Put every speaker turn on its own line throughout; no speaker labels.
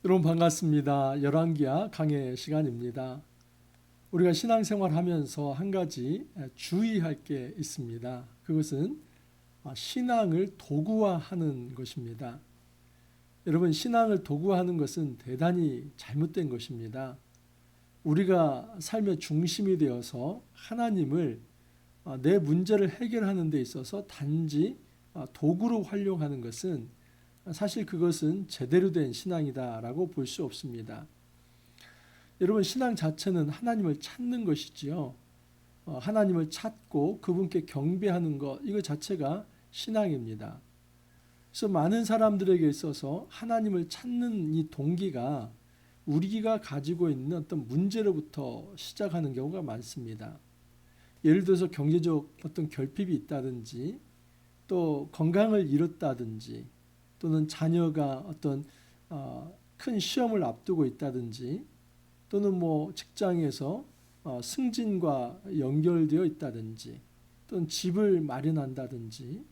여러분 반갑습니다. 열왕기야 강해 시간입니다. 우리가 신앙생활 하면서 한 가지 주의할 게 있습니다. 그것은 신앙을 도구화하는 것입니다. 여러분, 신앙을 도구화하는 것은 대단히 잘못된 것입니다. 우리가 삶의 중심이 되어서 하나님을 내 문제를 해결하는 데 있어서 단지 도구로 활용하는 것은 사실 그것은 제대로 된 신앙이다라고 볼 수 없습니다. 여러분, 신앙 자체는 하나님을 찾는 것이지요. 하나님을 찾고 그분께 경배하는 것, 이거 자체가 신앙입니다. 그래서 많은 사람들에게 있어서 하나님을 찾는 이 동기가 우리가 가지고 있는 어떤 문제로부터 시작하는 경우가 많습니다. 예를 들어서 경제적 어떤 결핍이 있다든지, 또 건강을 잃었다든지, 또는 자녀가 어떤 큰 시험을 앞두고 있다든지, 또는 뭐 직장에서 승진과 연결되어 있다든지, 또는 집을 마련한다든지,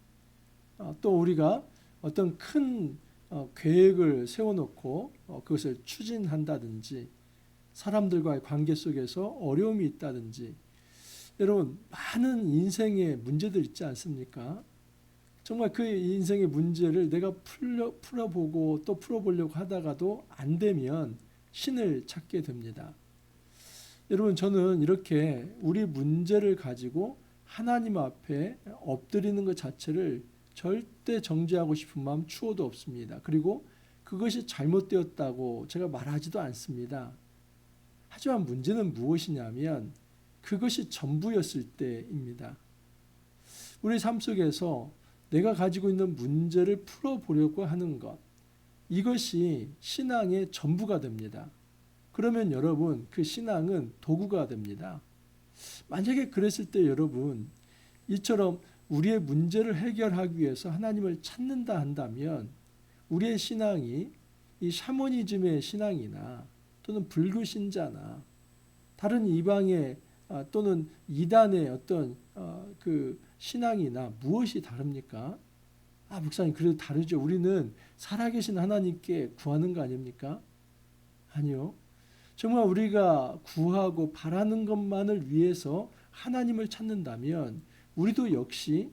또 우리가 어떤 큰 계획을 세워놓고 그것을 추진한다든지, 사람들과의 관계 속에서 어려움이 있다든지, 여러분, 많은 인생의 문제들 있지 않습니까? 정말 그 인생의 문제를 내가 풀어보고 또 풀어보려고 하다가도 안 되면 신을 찾게 됩니다. 여러분, 저는 이렇게 우리 문제를 가지고 하나님 앞에 엎드리는 것 자체를 절대 정죄하고 싶은 마음 추호도 없습니다. 그리고 그것이 잘못되었다고 제가 말하지도 않습니다. 하지만 문제는 무엇이냐면 그것이 전부였을 때입니다. 우리 삶 속에서 내가 가지고 있는 문제를 풀어보려고 하는 것, 이것이 신앙의 전부가 됩니다. 그러면 여러분, 그 신앙은 도구가 됩니다. 만약에 그랬을 때 여러분, 이처럼 우리의 문제를 해결하기 위해서 하나님을 찾는다 한다면 우리의 신앙이 이 샤머니즘의 신앙이나 또는 불교 신자나 다른 이방의 또는 이단의 어떤 그 신앙이나 무엇이 다릅니까? 목사님, 그래도 다르죠. 우리는 살아계신 하나님께 구하는 거 아닙니까? 아니요. 정말 우리가 구하고 바라는 것만을 위해서 하나님을 찾는다면 우리도 역시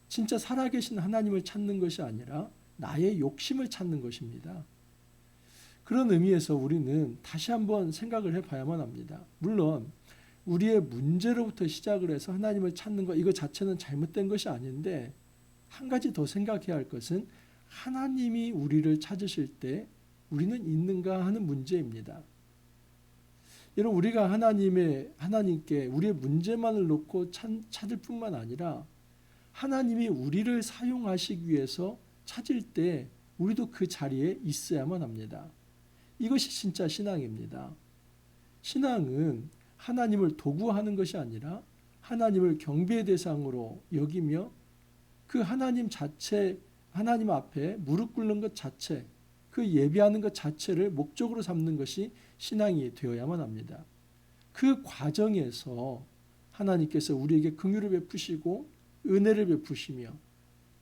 진짜 살아계신 하나님을 찾는 것이 아니라 나의 욕심을 찾는 것입니다. 그런 의미에서 우리는 다시 한번 생각을 해봐야만 합니다. 물론 우리의 문제로부터 시작을 해서 하나님을 찾는 것, 이거 자체는 잘못된 것이 아닌데, 한 가지 더 생각해야 할 것은 하나님이 우리를 찾으실 때 우리는 있는가 하는 문제입니다. 여러분, 우리가 하나님께 우리의 문제만을 놓고 찾을 뿐만 아니라 하나님이 우리를 사용하시기 위해서 찾을 때 우리도 그 자리에 있어야만 합니다. 이것이 진짜 신앙입니다. 신앙은 하나님을 도구하는 것이 아니라 하나님을 경배의 대상으로 여기며 그 하나님 자체, 하나님 앞에 무릎 꿇는 것 자체, 그 예배하는 것 자체를 목적으로 삼는 것이 신앙이 되어야만 합니다. 그 과정에서 하나님께서 우리에게 긍휼을 베푸시고 은혜를 베푸시며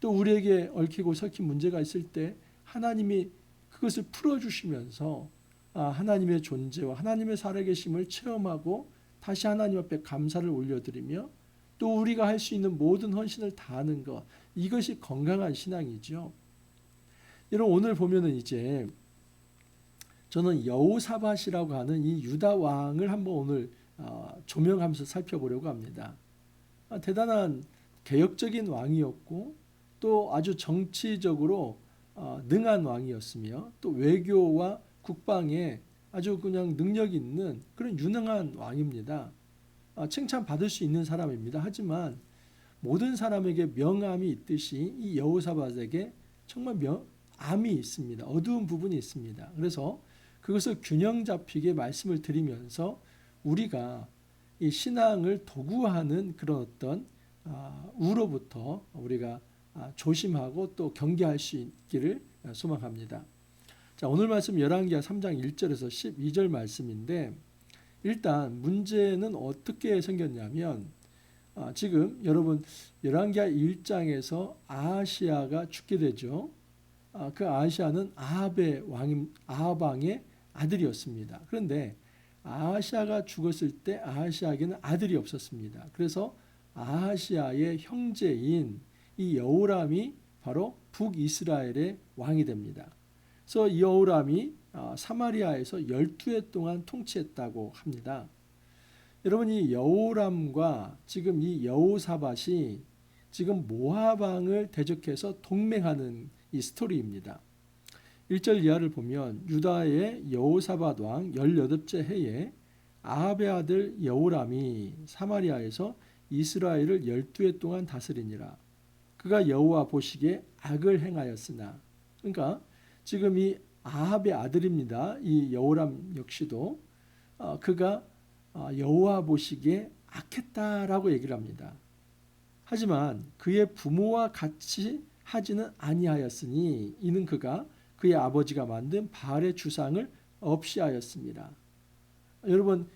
또 우리에게 얽히고 설킨 문제가 있을 때 하나님이 그것을 풀어주시면서 하나님의 존재와 하나님의 살아계심을 체험하고 다시 하나님 앞에 감사를 올려드리며 또 우리가 할 수 있는 모든 헌신을 다하는 것, 이것이 건강한 신앙이죠. 여러분, 오늘 보면은 이제 저는 여호사밧이라고 하는 이 유다 왕을 한번 오늘 조명하면서 살펴보려고 합니다. 대단한 개혁적인 왕이었고 또 아주 정치적으로 능한 왕이었으며 또 외교와 국방에 아주 그냥 능력 있는 그런 유능한 왕입니다. 칭찬받을 수 있는 사람입니다. 하지만 모든 사람에게 명암이 있듯이 이 여호사밧에게 정말 암이 있습니다. 어두운 부분이 있습니다. 그래서 그것을 균형 잡히게 말씀을 드리면서 우리가 이 신앙을 도구화하는 그런 어떤 우로부터 우리가 조심하고 또 경계할 수 있기를 소망합니다. 자, 오늘 말씀 열왕기하 3장 1절에서 12절 말씀인데, 일단 문제는 어떻게 생겼냐면 지금 여러분 열왕기하 1장에서 아하시야가 죽게 되죠. 그 아하시아는 아합 왕의 아들이었습니다. 그런데 아하시아가 죽었을 때 아하시아에게는 아들이 없었습니다. 그래서 아하시아의 형제인 이 여호람이 바로 북이스라엘의 왕이 됩니다. 그래서 여호람이 사마리아에서 12해 동안 통치했다고 합니다. 여러분, 이 여호람과 지금 이 여호사밧이 지금 모압 왕을 대적해서 동맹하는 이 스토리입니다. 1절 이하를 보면 유다의 여호사밧 왕 18째 해에 아합의 아들 여호람이 사마리아에서 이스라엘을 12해 동안 다스리니라. 그가 여호와 보시기에 악을 행하였으나, 그러니까 지금 이 아합의 아들입니다. 이 여호람 역시도 그가 여호와 보시기에 악했다라고 얘기를 합니다. 하지만 그의 부모와 같이 하지는 아니하였으니 이는 그가 그의 아버지가 만든 바알의 주상을 없이하였습니다. 여러분,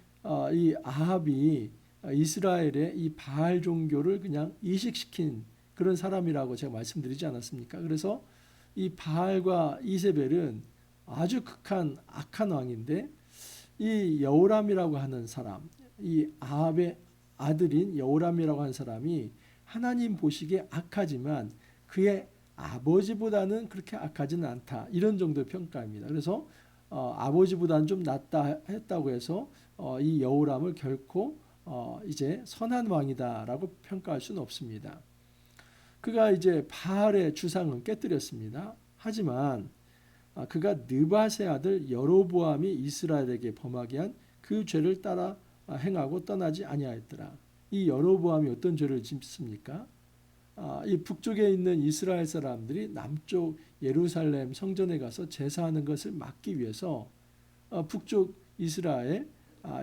이 아합이 이스라엘의 이 바알 종교를 그냥 이식시킨 그런 사람이라고 제가 말씀드리지 않았습니까? 그래서 이 바알과 이세벨은 아주 극한 악한 왕인데, 이 여호람이라고 하는 사람, 이 아합의 아들인 여호람이라고 하는 사람이 하나님 보시기에 악하지만 그의 아버지보다는 그렇게 악하지는 않다, 이런 정도의 평가입니다. 그래서 아버지보다는 좀 낫다 했다고 해서 이 여호람을 결코 이제 선한 왕이다라고 평가할 수는 없습니다. 그가 이제 바알의 주상은 깨뜨렸습니다. 하지만 그가 느밧의 아들 여로보암이 이스라엘에게 범하게 한 그 죄를 따라 행하고 떠나지 아니하였더라. 이 여로보암이 어떤 죄를 짓습니까? 이 북쪽에 있는 이스라엘 사람들이 남쪽 예루살렘 성전에 가서 제사하는 것을 막기 위해서 북쪽 이스라엘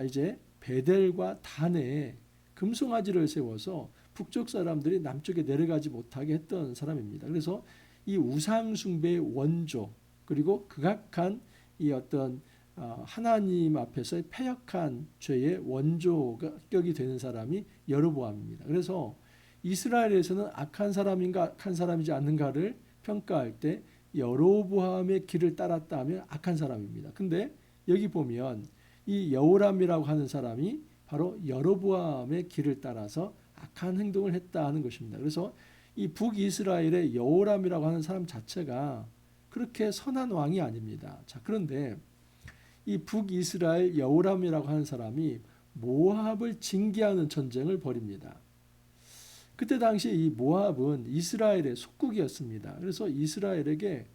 이제 베델과 단에 금송아지를 세워서 북쪽 사람들이 남쪽에 내려가지 못하게 했던 사람입니다. 그래서 이 우상 숭배의 원조, 그리고 극악한 이 어떤 하나님 앞에서의 패역한 죄의 원조격이 되는 사람이 여로보암입니다. 그래서 이스라엘에서는 악한 사람인가 악한 사람이지 않는가를 평가할 때 여로보암의 길을 따랐다 하면 악한 사람입니다. 근데 여기 보면 이 여호람이라고 하는 사람이 바로 여로보암의 길을 따라서 악한 행동을 했다 하는 것입니다. 그래서 이 북이스라엘의 여호람이라고 하는 사람 자체가 그렇게 선한 왕이 아닙니다. 자, 그런데 이 북이스라엘 여호람이라고 하는 사람이 모압을 징계하는 전쟁을 벌입니다. 그때 당시 이 모압은 이스라엘의 속국이었습니다. 그래서 이스라엘에게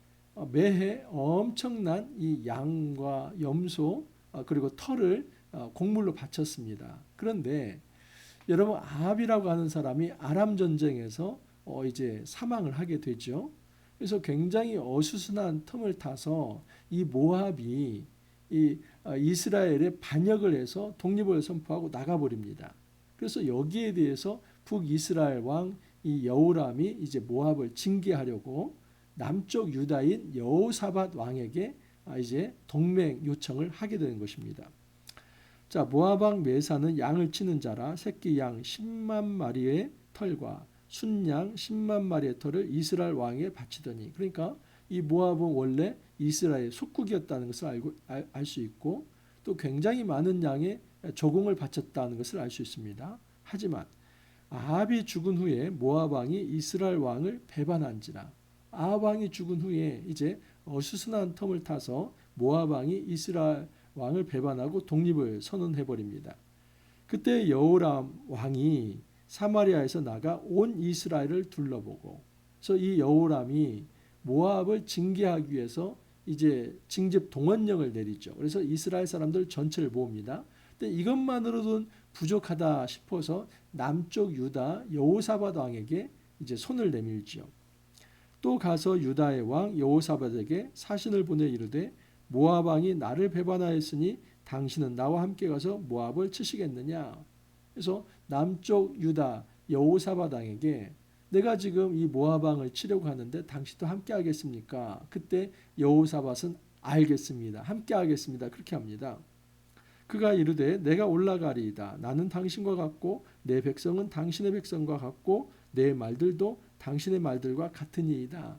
매해 엄청난 이 양과 염소 그리고 털을 곡물로 바쳤습니다. 그런데 여러분, 아합이라고 하는 사람이 아람 전쟁에서 이제 사망을 하게 되죠. 그래서 굉장히 어수선한 틈을 타서 이 모압이 이 이스라엘에 반역을 해서 독립을 선포하고 나가버립니다. 그래서 여기에 대해서 북이스라엘 왕 이 여호람이 이제 모압을 징계하려고 남쪽 유다인 여호사밧 왕에게 이제 동맹 요청을 하게 되는 것입니다. 자, 모압 왕 메사는 양을 치는 자라 새끼 양 10만 마리의 털과 순양 10만 마리의 털을 이스라엘 왕에 바치더니, 그러니까 이 모압은 원래 이스라엘 속국이었다는 것을 알 수 있고, 또 굉장히 많은 양의 조공을 바쳤다는 것을 알 수 있습니다. 하지만 아합이 죽은 후에 모압 왕이 이스라엘 왕을 배반한지라. 아합 왕이 죽은 후에 이제 어수선한 텀을 타서 모압 왕이 이스라엘 왕을 배반하고 독립을 선언해 버립니다. 그때 여호람 왕이 사마리아에서 나가 온 이스라엘을 둘러보고, 그래서 이 여호람이 모압을 징계하기 위해서 이제 징집 동원령을 내리죠. 그래서 이스라엘 사람들 전체를 모읍니다. 근데 이것만으로도 부족하다 싶어서 남쪽 유다 여호사밧 왕에게 이제 손을 내밀죠. 또 가서 유다의 왕 여호사밧에게 사신을 보내 이르되 모압 왕이 나를 배반하였으니 당신은 나와 함께 가서 모압을 치시겠느냐. 그래서 남쪽 유다 여호사밧 왕에게 내가 지금 이 모압 왕을 치려고 하는데 당신도 함께 하겠습니까? 그때 여호사밧은 알겠습니다. 함께 하겠습니다. 그렇게 합니다. 그가 이르되 내가 올라가리이다. 나는 당신과 같고 내 백성은 당신의 백성과 같고 내 말들도 당신의 말들과 같으니이다.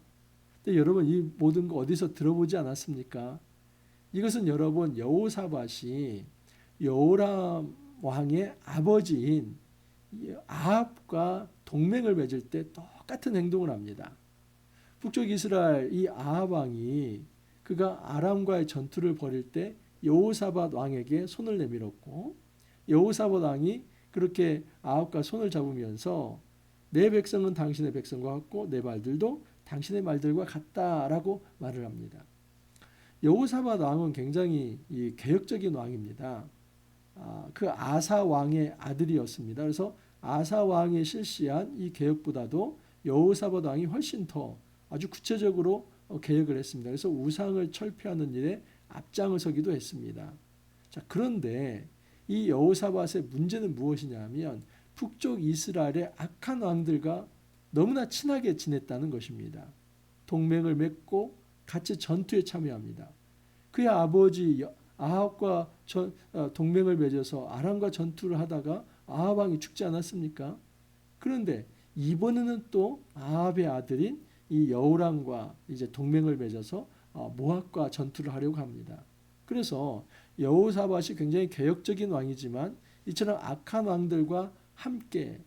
근데 여러분 이 모든 거 어디서 들어보지 않았습니까? 이것은 여러분 여호사밧이 여호람 왕의 아버지인 아합과 동맹을 맺을 때 똑같은 행동을 합니다. 북쪽 이스라엘 이 아합 왕이 그가 아람과의 전투를 벌일 때 여호사밧 왕에게 손을 내밀었고 여호사밧 왕이 그렇게 아합과 손을 잡으면서 내 백성은 당신의 백성과 같고 내 말들도 당신의 말들과 같다라고 말을 합니다. 여호사밧 왕은 굉장히 개혁적인 왕입니다. 그 아사 왕의 아들이었습니다. 그래서 아사 왕이 실시한 이 개혁보다도 여호사밧 왕이 훨씬 더 아주 구체적으로 개혁을 했습니다. 그래서 우상을 철폐하는 일에 앞장을 서기도 했습니다. 자, 그런데 이 여호사밧의 문제는 무엇이냐면 북쪽 이스라엘의 악한 왕들과 너무나 친하게 지냈다는 것입니다. 동맹을 맺고 같이 전투에 참여합니다. 그의 아버지 아합과 동맹을 맺어서 아람과 전투를 하다가 아합 왕이 죽지 않았습니까? 그런데 이번에는 또 아합의 아들인 이 여호람과 이제 동맹을 맺어서 모압과 전투를 하려고 합니다. 그래서 여호사밧이 굉장히 개혁적인 왕이지만 이처럼 악한 왕들과 함께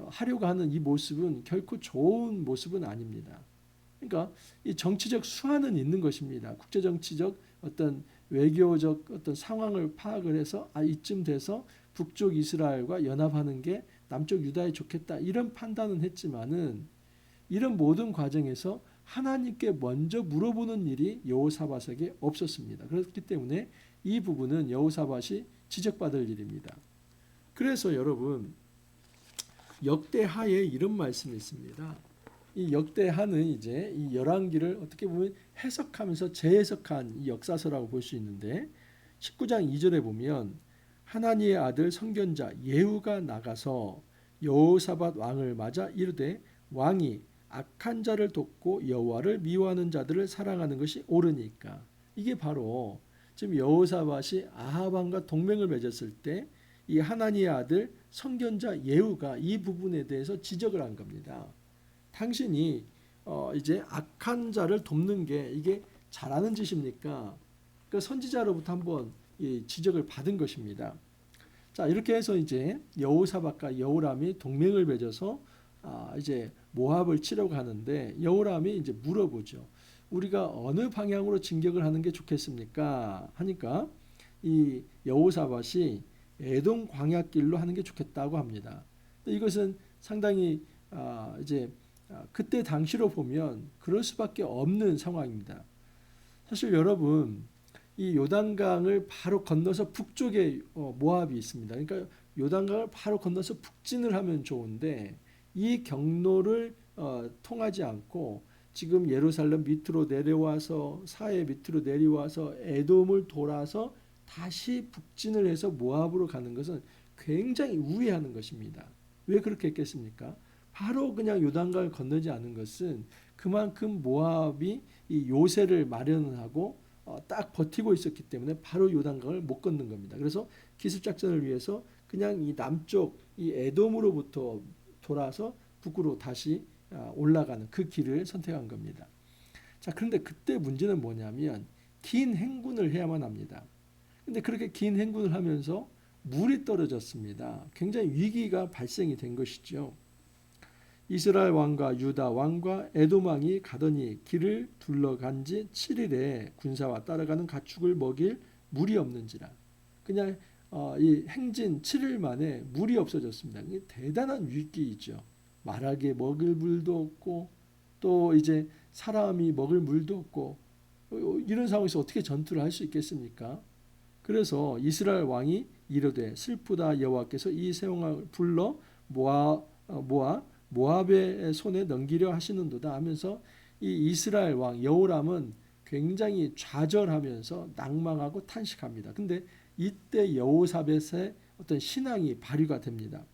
하려고 하는 이 모습은 결코 좋은 모습은 아닙니다. 그러니까 이 정치적 수완은 있는 것입니다. 국제 정치적 어떤 외교적 어떤 상황을 파악을 해서 이쯤 돼서 북쪽 이스라엘과 연합하는 게 남쪽 유다에 좋겠다 이런 판단은 했지만은 이런 모든 과정에서 하나님께 먼저 물어보는 일이 여호사밧에게 없었습니다. 그렇기 때문에 이 부분은 여호사밧이 지적받을 일입니다. 그래서 여러분 역대하에 이런 말씀이 있습니다. 이 역대하는 이제 이 열왕기를 어떻게 보면 해석하면서 재해석한 이 역사서라고 볼 수 있는데 19장 2절에 보면 하나니의 아들 선견자 예후가 나가서 여호사밧 왕을 맞아 이르되 왕이 악한 자를 돕고 여호와를 미워하는 자들을 사랑하는 것이 옳으니까. 이게 바로 지금 여호사밧이 아합 왕과 동맹을 맺었을 때 이 하나니의 아들 선견자 예후가 이 부분에 대해서 지적을 한 겁니다. 당신이 이제 악한 자를 돕는 게 이게 잘하는 짓입니까? 그 선지자로부터 한번 지적을 받은 것입니다. 자, 이렇게 해서 이제 여호사밧과 여호람이 동맹을 맺어서 이제 모압을 치려고 하는데 여호람이 이제 물어보죠. 우리가 어느 방향으로 진격을 하는 게 좋겠습니까? 하니까 이 여호사밧이 에돔 광야길로 하는 게 좋겠다고 합니다. 이것은 상당히 그때 당시로 보면 그럴 수밖에 없는 상황입니다. 사실 여러분 이 요단강을 바로 건너서 북쪽에 모압이 있습니다. 그러니까 요단강을 바로 건너서 북진을 하면 좋은데 이 경로를 통하지 않고 지금 예루살렘 밑으로 내려와서 사해 밑으로 내려와서 에돔을 돌아서 다시 북진을 해서 모압으로 가는 것은 굉장히 우회하는 것입니다. 왜 그렇게 했겠습니까? 바로 그냥 요단강을 건너지 않은 것은 그만큼 모압이 이 요새를 마련하고 딱 버티고 있었기 때문에 바로 요단강을 못 건넌 겁니다. 그래서 기습작전을 위해서 그냥 이 남쪽 이 에돔으로부터 돌아서 북으로 다시 올라가는 그 길을 선택한 겁니다. 자, 그런데 그때 문제는 뭐냐면 긴 행군을 해야만 합니다. 근데 그렇게 긴 행군을 하면서 물이 떨어졌습니다. 굉장히 위기가 발생이 된 것이죠. 이스라엘 왕과 유다 왕과 에돔 왕이 가더니 길을 둘러간 지 7일에 군사와 따라가는 가축을 먹일 물이 없는지라. 그냥 이 행진 7일 만에 물이 없어졌습니다. 이게 대단한 위기이죠. 말하기에 먹을 물도 없고 또 이제 사람이 먹을 물도 없고 이런 상황에서 어떻게 전투를 할 수 있겠습니까? 그래서 이스라엘 왕이 이르되 슬프다 여호와께서 이 세왕을 불러 모압의 손에 넘기려 하시는도다 하면서 이 이스라엘 왕 여호람은 굉장히 좌절하면서 낭망하고 탄식합니다. 근데 이때 여호사밧의 어떤 신앙이 발휘가 됩니다.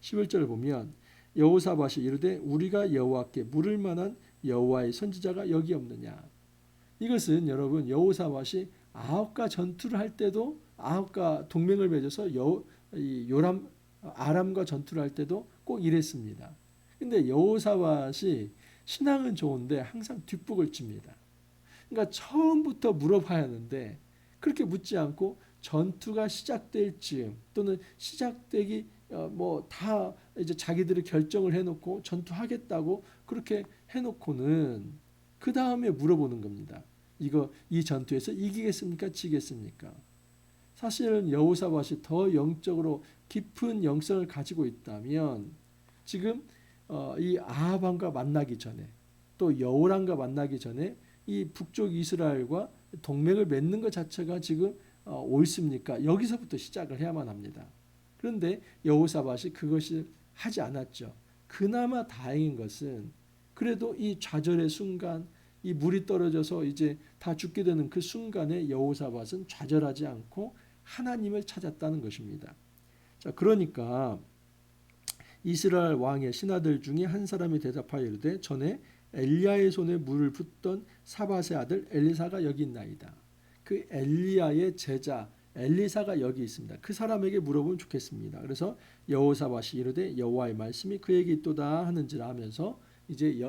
11절을 보면 여호사밧이 이르되 우리가 여호와께 물을 만한 여호와의 선지자가 여기 없느냐. 이것은 여러분 여호사밧이 아합과 전투를 할 때도 아합과 동맹을 맺어서 아람과 전투를 할 때도 꼭 이랬습니다. 근데 여호사밧이 신앙은 좋은데 항상 뒷북을 칩니다. 그러니까 처음부터 물어봐야 하는데 그렇게 묻지 않고 전투가 시작될 즈음 또는 시작되기 뭐 다 이제 자기들이 결정을 해놓고 전투하겠다고 그렇게 해놓고는 그 다음에 물어보는 겁니다. 이 전투에서 이기겠습니까? 지겠습니까? 사실은 여호사밧이 더 영적으로 깊은 영성을 가지고 있다면 지금 이 아합 왕과 만나기 전에 또 여호람과 만나기 전에 이 북쪽 이스라엘과 동맹을 맺는 것 자체가 지금 옳습니까? 여기서부터 시작을 해야만 합니다. 그런데 여호사밧이 그것을 하지 않았죠. 그나마 다행인 것은 그래도 이 좌절의 순간, 이 물이 떨어져서 이제 다 죽게 되는 그 순간에 여호사밧은 좌절하지 않고 하나님을 찾았다는 것입니다. 자, 그러니까 이스라엘 왕의 신하들 중에 한 사람이 대답하여 이르되 전에 엘리야의 손에 물을 붓던 사밧의 아들 엘리사가 여기 있나이다. 그 엘리야의 제자 엘리사가 여기 있습니다. 그 사람에게 물어보면 좋겠습니다. 그래서 여호사밧이 이르되 여호와의 말씀이 그에게 있도다 하는지라 하면서 이제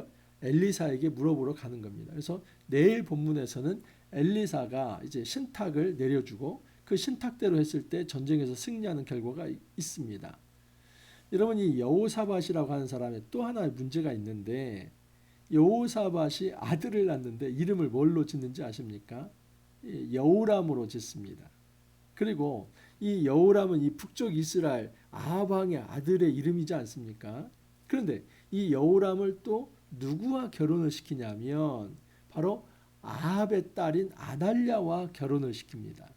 엘리사에게 물어보러 가는 겁니다. 그래서 내일 본문에서는 엘리사가 이제 신탁을 내려주고 그 신탁대로 했을 때 전쟁에서 승리하는 결과가 있습니다. 여러분 이 여호사밧이라고 하는 사람에 또 하나의 문제가 있는데 여호사밧이 아들을 낳는데 이름을 뭘로 짓는지 아십니까? 여호람으로 짓습니다. 그리고 이 여호람은 이 북쪽 이스라엘 아합 왕의 아들의 이름이지 않습니까? 그런데 이 여호람을 또 누구와 결혼을 시키냐면 바로 아합의 딸인 아달랴와 결혼을 시킵니다.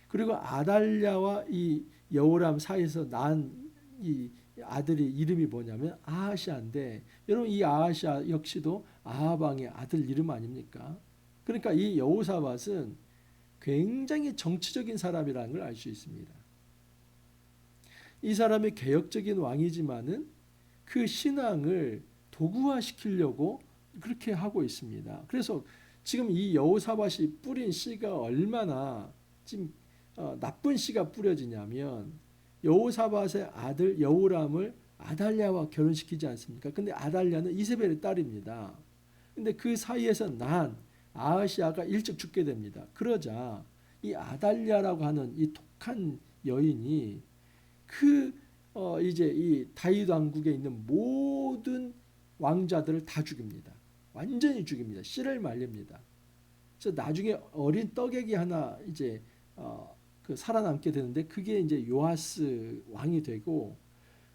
그리고 아달랴와 이 여호람 사이에서 난 이 아들이 이름이 뭐냐면 아하시아인데 여러분 이 아하시아 역시도 아합 왕의 아들 이름 아닙니까? 그러니까 이 여호사밧은 굉장히 정치적인 사람이라는 걸 알 수 있습니다. 이 사람이 개혁적인 왕이지만은 그 신앙을 도구화시키려고 그렇게 하고 있습니다. 그래서 지금 이 여호사밧이 뿌린 씨가 얼마나 지금 나쁜 씨가 뿌려지냐면 여호사밧의 아들 여호람을 아달랴와 결혼시키지 않습니까? 근데 아달랴는 이세벨의 딸입니다. 근데 그 사이에서 난 아하시아가 일찍 죽게 됩니다. 그러자 이 아달랴라고 하는 이 독한 여인이 이제 이 다윗 왕국에 있는 모든 왕자들을 다 죽입니다. 완전히 죽입니다. 씨를 말립니다. 그래서 나중에 어린 떡애기 하나 이제 그 살아남게 되는데 그게 이제 요아스 왕이 되고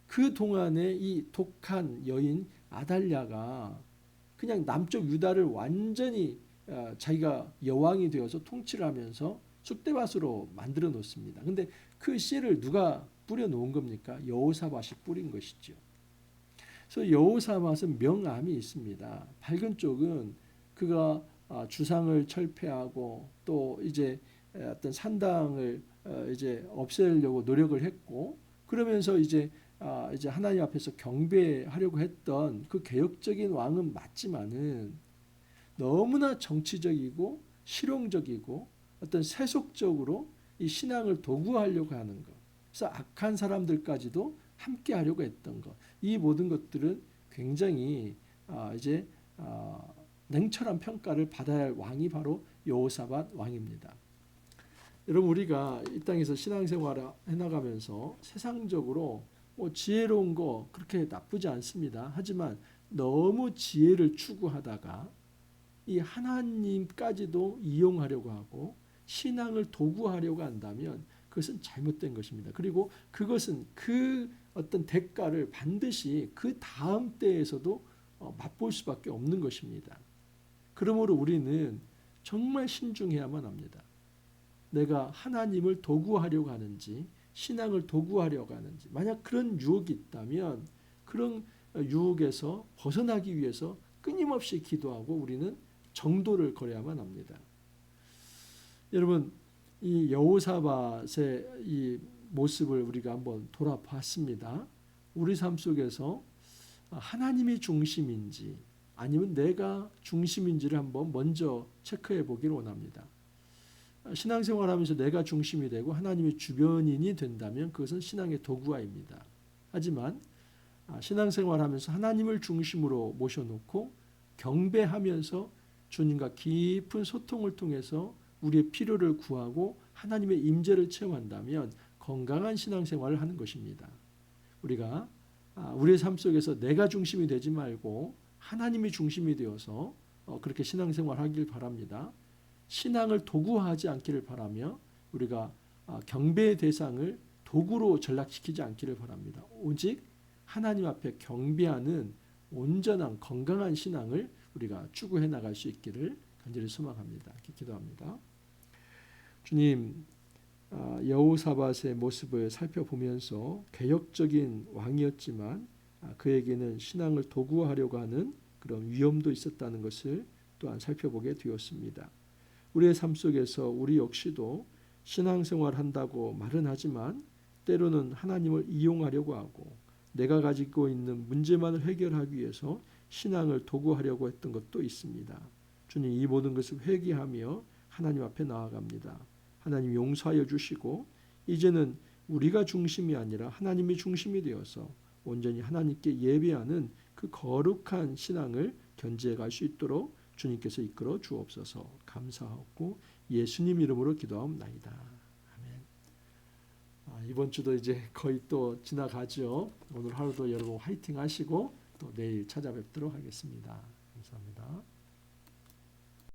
그 동안에 이 독한 여인 아달랴가 그냥 남쪽 유다를 완전히 자기가 여왕이 되어서 통치를 하면서 쑥대밭으로 만들어 놓습니다. 근데 그 씨를 누가 뿌려 놓은 겁니까? 여호사밧이 뿌린 것이죠. 그래서 여호사밧은 명암이 있습니다. 밝은 쪽은 그가 주상을 철폐하고 또 이제 어떤 산당을 이제 없애려고 노력을 했고 그러면서 이제 하나님 앞에서 경배하려고 했던 그 개혁적인 왕은 맞지만은 너무나 정치적이고 실용적이고 어떤 세속적으로 이 신앙을 도구화하려고 하는 것. 그래서 악한 사람들까지도 함께 하려고 했던 것. 이 모든 것들은 굉장히 이제 냉철한 평가를 받아야 할 왕이 바로 여호사밧 왕입니다. 여러분 우리가 이 땅에서 신앙생활을 해나가면서 세상적으로 뭐 지혜로운 거 그렇게 나쁘지 않습니다. 하지만 너무 지혜를 추구하다가 이 하나님까지도 이용하려고 하고 신앙을 도구하려고 한다면 그것은 잘못된 것입니다. 그리고 그것은 그 어떤 대가를 반드시 그 다음 때에서도 맛볼 수밖에 없는 것입니다. 그러므로 우리는 정말 신중해야만 합니다. 내가 하나님을 도구하려고 하는지 신앙을 도구하려고 하는지 만약 그런 유혹이 있다면 그런 유혹에서 벗어나기 위해서 끊임없이 기도하고 우리는 정도를 걸어야만 합니다. 여러분 이 여호사밧의 이 모습을 우리가 한번 돌아봤습니다. 우리 삶 속에서 하나님이 중심인지 아니면 내가 중심인지를 한번 먼저 체크해 보기를 원합니다. 신앙생활하면서 내가 중심이 되고 하나님이 주변인이 된다면 그것은 신앙의 도구화입니다. 하지만 신앙생활하면서 하나님을 중심으로 모셔놓고 경배하면서 주님과 깊은 소통을 통해서 우리의 필요를 구하고 하나님의 임재를 체험한다면 건강한 신앙생활을 하는 것입니다. 우리가 우리의 삶 속에서 내가 중심이 되지 말고 하나님이 중심이 되어서 그렇게 신앙생활 하길 바랍니다. 신앙을 도구화하지 않기를 바라며 우리가 경배의 대상을 도구로 전락시키지 않기를 바랍니다. 오직 하나님 앞에 경배하는 온전한 건강한 신앙을 우리가 추구해 나갈 수 있기를 간절히 소망합니다. 기도합니다. 주님, 여호사밧의 모습을 살펴보면서 개혁적인 왕이었지만 그에게는 신앙을 도구화하려고 하는 그런 위험도 있었다는 것을 또한 살펴보게 되었습니다. 우리의 삶 속에서 우리 역시도 신앙생활 한다고 말은 하지만 때로는 하나님을 이용하려고 하고 내가 가지고 있는 문제만을 해결하기 위해서 신앙을 도구하려고 했던 것도 있습니다. 주님, 이 모든 것을 회개하며 하나님 앞에 나아갑니다. 하나님 용서하여 주시고 이제는 우리가 중심이 아니라 하나님이 중심이 되어서 온전히 하나님께 예배하는 그 거룩한 신앙을 견지해 갈 수 있도록 주님께서 이끌어 주옵소서. 감사하고 예수님 이름으로 기도하옵나이다. 아멘. 이번 주도 이제 거의 또 지나가죠. 오늘 하루도 여러분 화이팅 하시고 또 내일 찾아뵙도록 하겠습니다.